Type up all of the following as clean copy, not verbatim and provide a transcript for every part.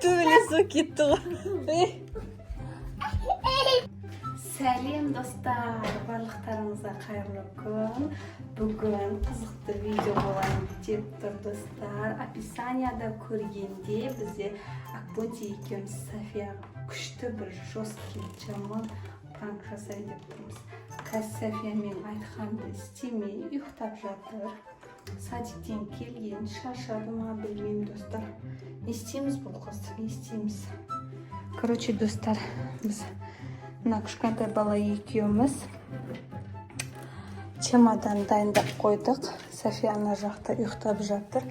төбелесіп кетті ғой. Сәлем достар, барлықтарыңызға қайырлы күн. Бүгін қызықты видео болайын деп тұр достар. Описанияда көргенде бізде Акбунти екеуміз София күшті бір жесткий жаман пранк жасайын деп тұрмыз. Қазір София мен айтқанды істемей ұйықтап жатыр. Садиктен келген, шаршады ма білмеймін достар. Не істейміз бұл қызды, не істейміз? Короче, достар, біз мына кішкентай бала екеуміз чемодан дайындап қойдық. София ана жақта ұйықтап жатыр.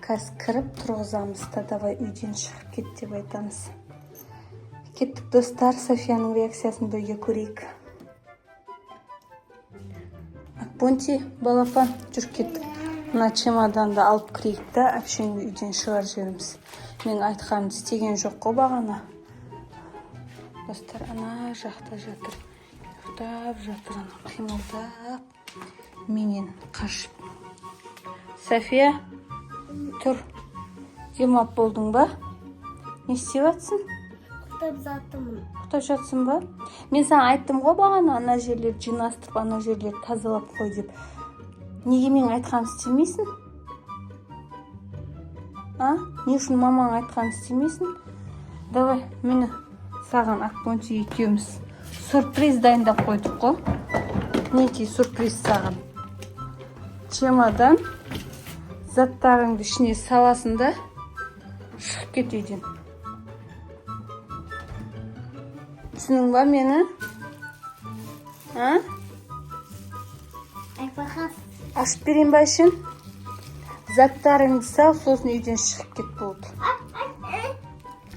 Қазір кіріп тұрғызамыз да, давай үйден шығып кет деп айтамыз. Кеттік достар, Софияның реакциясын бірге көрейік. Акбунти, балапан, жүр кеттік. Мына чемоданды алып кірейік та, әпшені үйден шығар жібереміз. Мен айтқанымды істеген жоқ қой бағана. Достар, ана жақта жатыр. Ұйықтап жатыр, ана қимылдап. Менен қашып. София, тұр. Демап болдың ба? Не істеп жатсың? Ұйықтап жатсың ба? Мен саған айттым ғой бағана, ана жерлер жинастырып, ана жерлер тазалап қой деп. Неге мен айтқан істемейсің? Не үшін мамаң айтқан істемейсің? Давай, мені саған Акбунти екеуміз сюрприз дайындап қойдық қой. Мінекей сюрприз саған. Чемодан заттарыңды ішіне саласың да шығып кет үйден. Түсінің ба мені? Ашып берейін ба ішін? Заттарыңды сал, сосын үйден шығып кет болды.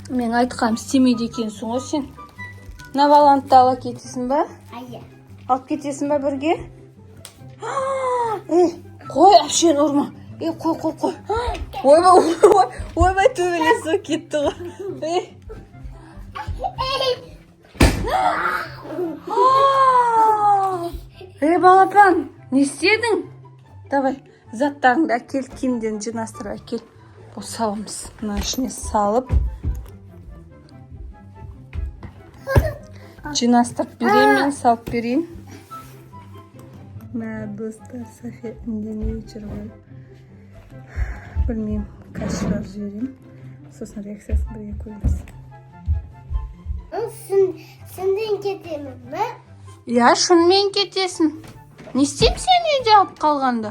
Мен айтқам істемейді екенсің ғой сен. Навалантты ала кетесің ба? Алып кетесің ба бірге? Қой, әпшен ұрма. Қой. Ойбай төбелесіп кетті ғой. Балапан, не істедің? Давай, заттарыңды әкел, киімдерін жинастыр, әкел. Бұл саламыз. Мына ішіне салып. Жинастырып берейін, мен салып берейін. Мә, достар, София үндемей жүр ғой. Білмеймін, қазір жіберейін. Сосын реакциясын бірге көреміз. Сенден кетемін, ме? Я, шынымен кетесің. Не істеймін сен үйде алып қалғанда?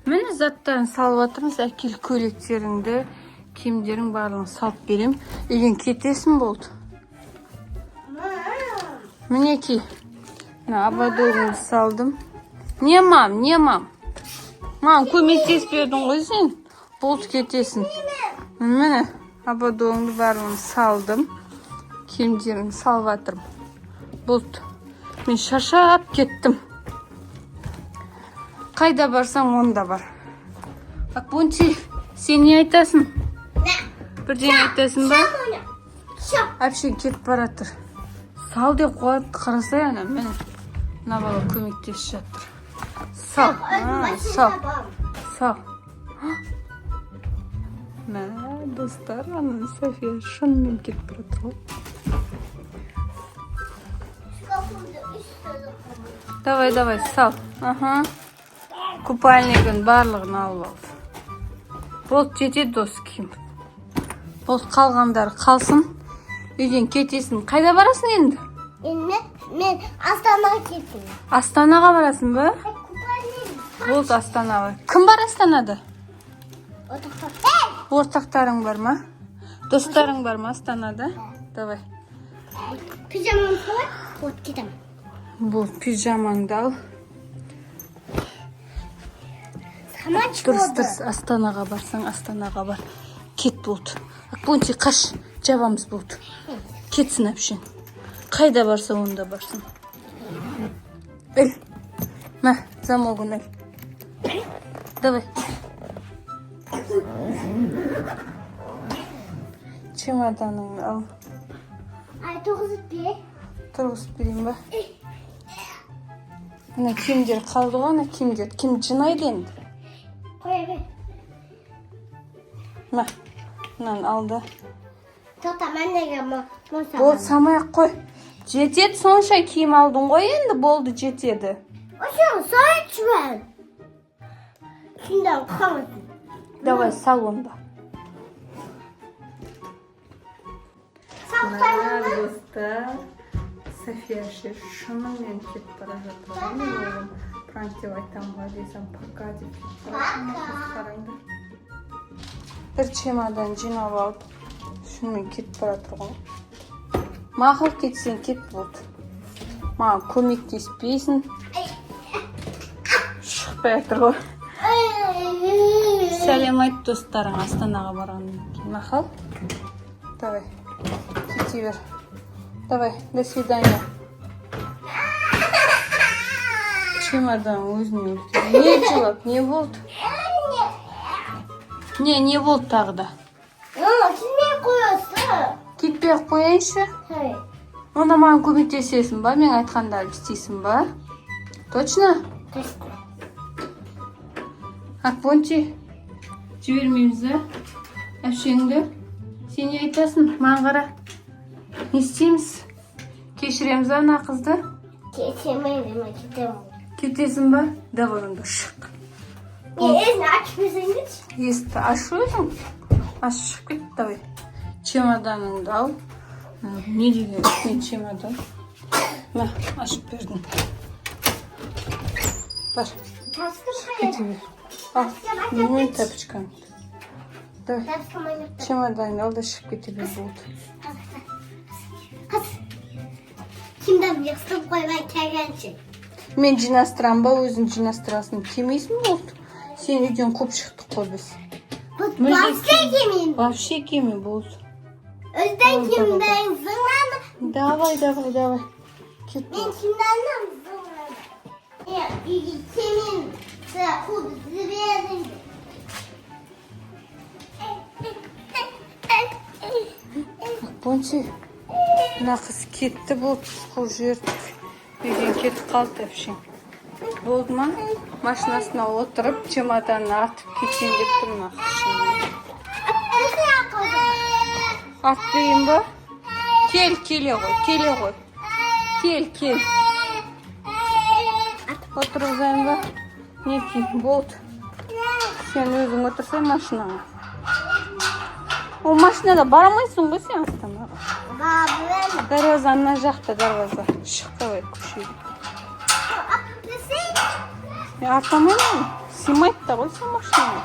Мені заттарын салып жатырмыз, әкел көйлектеріңді, киімдерің барлығын салып берем. Үйден кетесің болды. Мінекей, абадолыңды салдым. Не мам? Мам, көмектеспедің ғой сен. Болды кетесің. Мені абадолыңды барлығын салдым. Киімдерін салып жатырмын. Болды. Мен шаршап кеттім. Қайда барсаң, онда бар. Акбунти, сен не айтасың? Бірден айтасың ба? Әпшен кетіп баратыр. Сал деп қуат, қарасай ана, мені. Мына бала көмектесіп жатыр. Сал. Мә, достар, ана София шынымен кетіп баратыр ғой. Давай, сал. Купальнигін барлығын алып алды. Болды, жетеді досы киім. Болды, қалғандар қалсын. Үйден кетесің. Қайда барасың енді? Мен Астанаға кеттім. Астанаға барасың ба? Болды, Астанаға. Кім бар Астанада? Ортақтарың бар ма? Достарың бар ма Астанада? Давай. Пижамамды салайын, вот кетемін. Бұл пижамаңды ал. Дұрыс, Астанаға барсаң, Астанаға бар. Кет болды. Акбунти, қаш, жабамыз болды. Кетсін әпшен. Қайда барсаң, онда барсың. Әл. Мә, замогын әл. Давай. Чемоданыңды ал. Тұрғызып берейін ба? Мына киімдер қалды ғой, ана киімдер. Кім жинайды енді? Қоя бер. Мә, мынаны алды. Тоқта, мен неге мұнсам? Болды, самай-ақ қой. Жетеді, сонша киім алдың ғой енді, болды, жетеді. Ошоң сайт мен. Шундан қалмасын. Давай, салонда. Мына достар, София ше шынымен кетіп бара жатыр. Мен оған пранк деп айтам ба десем, пока деп кетіп бара жатыр. Қараңдар. Бір чемодан жинап алып, шынымен кетіп бара жатыр ғой. Мақұл кетсең кет болды. Маған көмектеспейсің. Шықпай жатыр ғой. Сәлем айт достарың, Астанаға барғаннан кейін. Мақұл? Давай, кете бер. Давай, до свидания. Чемодан өзіне үлкен. Не жылап, не болды? Не болды тағы да? Сен қойасың? Кетпей ақ қояйыншы. Онда маған көмектесесің ба? Мен айтқандарды істейсің ба? Точно? Точно. Акпончи, жібермейміз да? Әпшеңді. Сен не айтасың? Маған қара. Не істейміз? Кешіреміз ба мына қызды? Кетемейді, мен кетемін. Кетесің ба? Давай онда шық. Есін ашып берсеңіз? Есікті ашу едің? Аш шығып кет, давай. Чемоданыңды ал. Не деген мен чемодан? Мә, ашып бердің. Бар, кете бер. Ал, мен тапочканы. Давай, чемоданыңды ал да шығып кете бер болды. Қыз, кімден жастым қоймай келгенше? Мен жинастырам ба, өзің жинастырасың. Келмейсің болды. Сен үйден көп шықтық қой біз. Вообще кемейін. Вообще келме болды. Өзден кімден зыңланы? Давай. Кет Мен болды. кімден зыңланы? Үйге кемейін. Қуды зібердің. Акпончи, мына қыз кетті болды. Қол жердік. Үйден кетіп қалды әпшең. Болды ма? Машинасына отырып, чемоданын атып кетейін деп тұр мына қыз. Атпайын ба? Келе ғой. Кел. Отырғызайын ба? Не кейін? Болды. Сен өзің отырсай машинаға. Ол машинада барамайсың ғой сен Астанаға. Бабым. Дарваза ана жақта дарваза. Шық давай көшеге. Мен атамаймын. Симайды да ғой сен машинаға.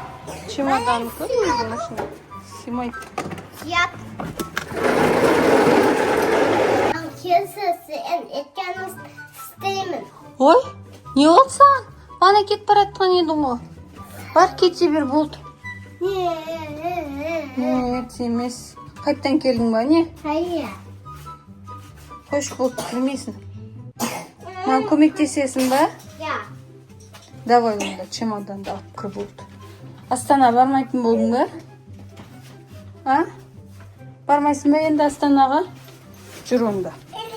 Чемоданды көрмейді машина. Симайды. Yap. Сен еткенін істеймін. Ой, не болды саған? Бана кетіп бара жатқан едің ғой. Бар кете бер болды. Нет, емес. Қайттан келдің ба, не? Hayır. Қойш болды, білмейсің. Маған көмектесесің ба? Ya. Давай онда чемоданды алып кір болды. Астана бармайтын болдың ба? А? Бармайсың ба енді Астанаға? Жүр онда.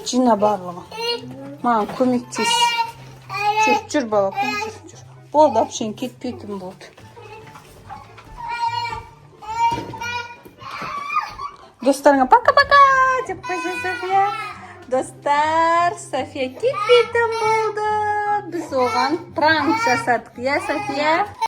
Жина барлығы. Маған көмектес. Жүр балапан, жүр. Болды, әпшең кетпейтін болды. Достарыңа пока-пока деп қойса София. Достар, София кетпейтін болды. Біз оған пранк жасадық, я, София?